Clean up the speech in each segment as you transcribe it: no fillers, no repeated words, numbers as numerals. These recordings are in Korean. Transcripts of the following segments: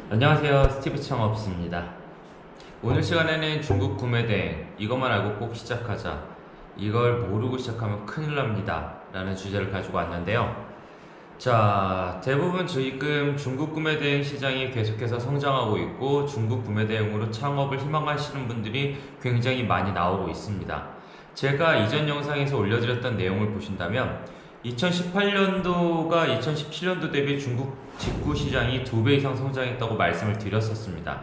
안녕하세요, 스티브 창업스입니다. 오늘 시간에는 중국 구매대행 이것만 알고 꼭 시작하자, 이걸 모르고 시작하면 큰일 납니다 라는 주제를 가지고 왔는데요. 자, 대부분 지금 중국 구매대행 시장이 계속해서 성장하고 있고 중국 구매대행으로 창업을 희망하시는 분들이 굉장히 많이 나오고 있습니다. 제가 이전 영상에서 올려드렸던 내용을 보신다면 2018년도가 2017년도 대비 중국 직구 시장이 2배 이상 성장했다고 말씀을 드렸었습니다.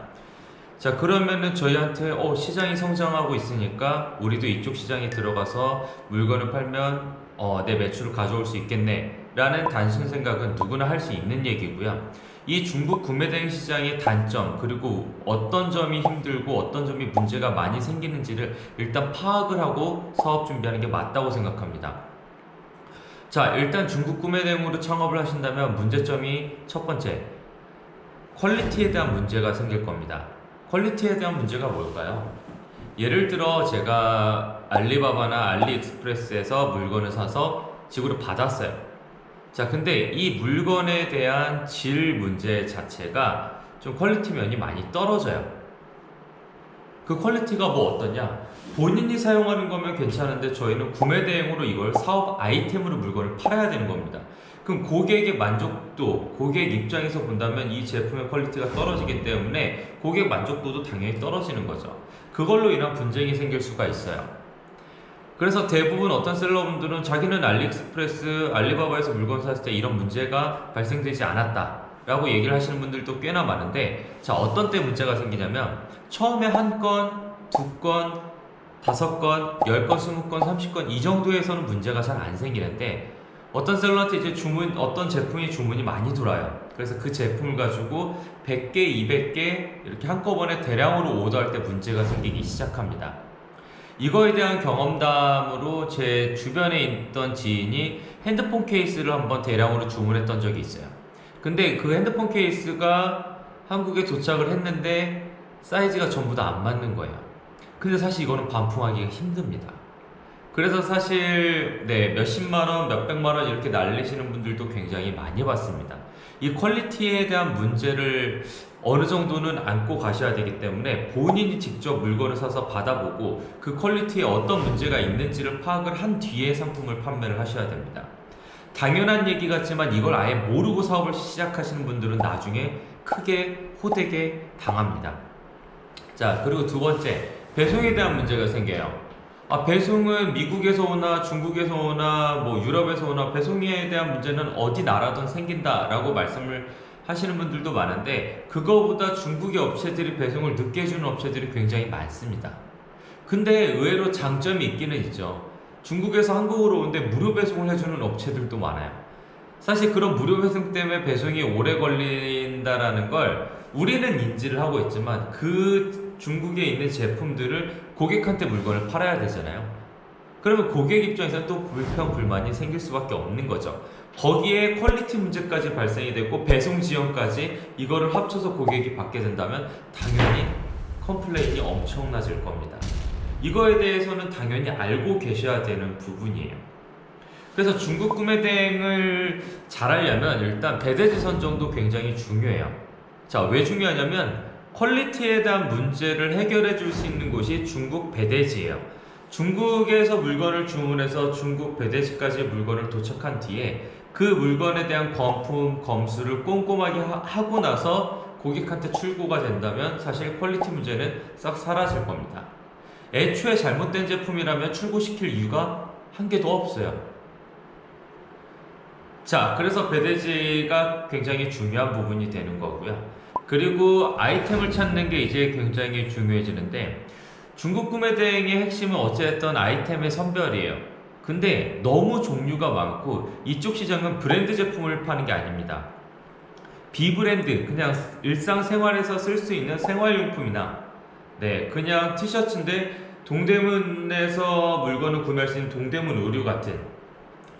자, 그러면은 저희한테 시장이 성장하고 있으니까 우리도 이쪽 시장에 들어가서 물건을 팔면 내 매출을 가져올 수 있겠네 라는 단순 생각은 누구나 할 수 있는 얘기고요. 이 중국 구매대행 시장의 단점, 그리고 어떤 점이 힘들고 어떤 점이 문제가 많이 생기는지를 일단 파악을 하고 사업 준비하는 게 맞다고 생각합니다. 자, 일단 중국 구매대행으로 창업을 하신다면 문제점이 첫 번째, 퀄리티에 대한 문제가 생길 겁니다. 퀄리티에 대한 문제가 뭘까요? 예를 들어 제가 알리바바나 알리익스프레스에서 물건을 사서 집으로 받았어요. 자, 근데 이 물건에 대한 질 문제 자체가 좀 퀄리티 면이 많이 떨어져요. 그 퀄리티가 뭐 어떠냐? 본인이 사용하는 거면 괜찮은데 저희는 구매 대행으로 이걸 사업 아이템으로 물건을 팔아야 되는 겁니다. 그럼 고객의 만족도, 고객 입장에서 본다면 이 제품의 퀄리티가 떨어지기 때문에 고객 만족도도 당연히 떨어지는 거죠. 그걸로 인한 분쟁이 생길 수가 있어요. 그래서 대부분 어떤 셀러분들은 자기는 알리익스프레스, 알리바바에서 물건 샀을 때 이런 문제가 발생되지 않았다 라고 얘기를 하시는 분들도 꽤나 많은데, 자, 어떤 때 문제가 생기냐면 처음에 한 건, 두 건, 5건, 10건, 20건, 30건 이 정도에서는 문제가 잘 안 생기는데, 어떤 셀러한테 이제 어떤 제품이 주문이 많이 들어와요. 그래서 그 제품을 가지고 100개, 200개 이렇게 한꺼번에 대량으로 오더할 때 문제가 생기기 시작합니다. 이거에 대한 경험담으로 제 주변에 있던 지인이 핸드폰 케이스를 한번 대량으로 주문했던 적이 있어요. 근데 그 핸드폰 케이스가 한국에 도착을 했는데 사이즈가 전부 다 안 맞는 거예요. 근데 사실 이거는 반품하기가 힘듭니다. 그래서 사실 몇십만원, 몇백만원 이렇게 날리시는 분들도 굉장히 많이 봤습니다. 이 퀄리티에 대한 문제를 어느 정도는 안고 가셔야 되기 때문에 본인이 직접 물건을 사서 받아보고 그 퀄리티에 어떤 문제가 있는지를 파악을 한 뒤에 상품을 판매를 하셔야 됩니다. 당연한 얘기 같지만 이걸 아예 모르고 사업을 시작하시는 분들은 나중에 크게 호되게 당합니다. 자, 그리고 두 번째, 배송에 대한 문제가 생겨요. 배송은 미국에서 오나 중국에서 오나 뭐 유럽에서 오나 배송에 대한 문제는 어디 나라든 생긴다라고 말씀을 하시는 분들도 많은데, 그거보다 중국의 업체들이 배송을 늦게 해주는 업체들이 굉장히 많습니다. 근데 의외로 장점이 있기는 있죠. 중국에서 한국으로 오는데 무료 배송을 해주는 업체들도 많아요. 사실 그런 무료 배송 때문에 배송이 오래 걸린다라는 걸 우리는 인지를 하고 있지만 그 중국에 있는 제품들을 고객한테 물건을 팔아야 되잖아요. 그러면 고객 입장에서는 또 불평, 불만이 생길 수밖에 없는 거죠. 거기에 퀄리티 문제까지 발생이 되고 배송 지연까지 이거를 합쳐서 고객이 받게 된다면 당연히 컴플레인이 엄청나질 겁니다. 이거에 대해서는 당연히 알고 계셔야 되는 부분이에요. 그래서 중국 구매 대행을 잘하려면 일단 배대지 선정도 굉장히 중요해요. 자, 왜 중요하냐면 퀄리티에 대한 문제를 해결해 줄 수 있는 곳이 중국 배대지예요. 중국에서 물건을 주문해서 중국 배대지까지 물건을 도착한 뒤에 그 물건에 대한 검품, 검수를 꼼꼼하게 하고 나서 고객한테 출고가 된다면 사실 퀄리티 문제는 싹 사라질 겁니다. 애초에 잘못된 제품이라면 출고시킬 이유가 한 개도 없어요. 자, 그래서 배대지가 굉장히 중요한 부분이 되는 거고요. 그리고 아이템을 찾는 게 이제 굉장히 중요해지는데, 중국 구매 대행의 핵심은 어쨌든 아이템의 선별이에요. 근데 너무 종류가 많고 이쪽 시장은 브랜드 제품을 파는 게 아닙니다. 비브랜드, 그냥 일상생활에서 쓸 수 있는 생활용품이나 그냥 티셔츠인데 동대문에서 물건을 구매할 수 있는 동대문 의류 같은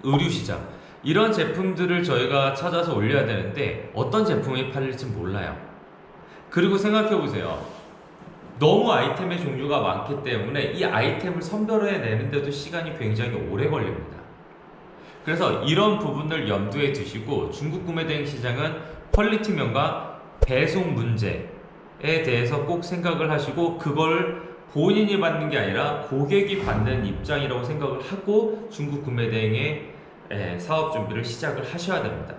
의류 시장, 이런 제품들을 저희가 찾아서 올려야 되는데 어떤 제품이 팔릴지 몰라요. 그리고 생각해보세요. 너무 아이템의 종류가 많기 때문에 이 아이템을 선별해내는데도 시간이 굉장히 오래 걸립니다. 그래서 이런 부분을 염두에 두시고 중국 구매 대행 시장은 퀄리티면과 배송 문제에 대해서 꼭 생각을 하시고 그걸 본인이 받는 게 아니라 고객이 받는 입장이라고 생각을 하고 중국 구매 대행의 사업 준비를 시작을 하셔야 됩니다.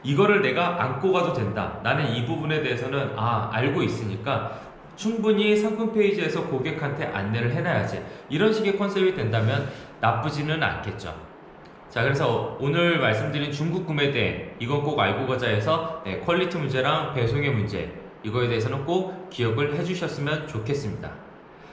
이거를 내가 안고 가도 된다. 나는 이 부분에 대해서는 알고 있으니까 충분히 상품 페이지에서 고객한테 안내를 해놔야지. 이런 식의 컨셉이 된다면 나쁘지는 않겠죠. 자, 그래서 오늘 말씀드린 중국 구매 대행 이건 꼭 알고 가자 해서 퀄리티 문제랑 배송의 문제 이거에 대해서는 꼭 기억을 해주셨으면 좋겠습니다.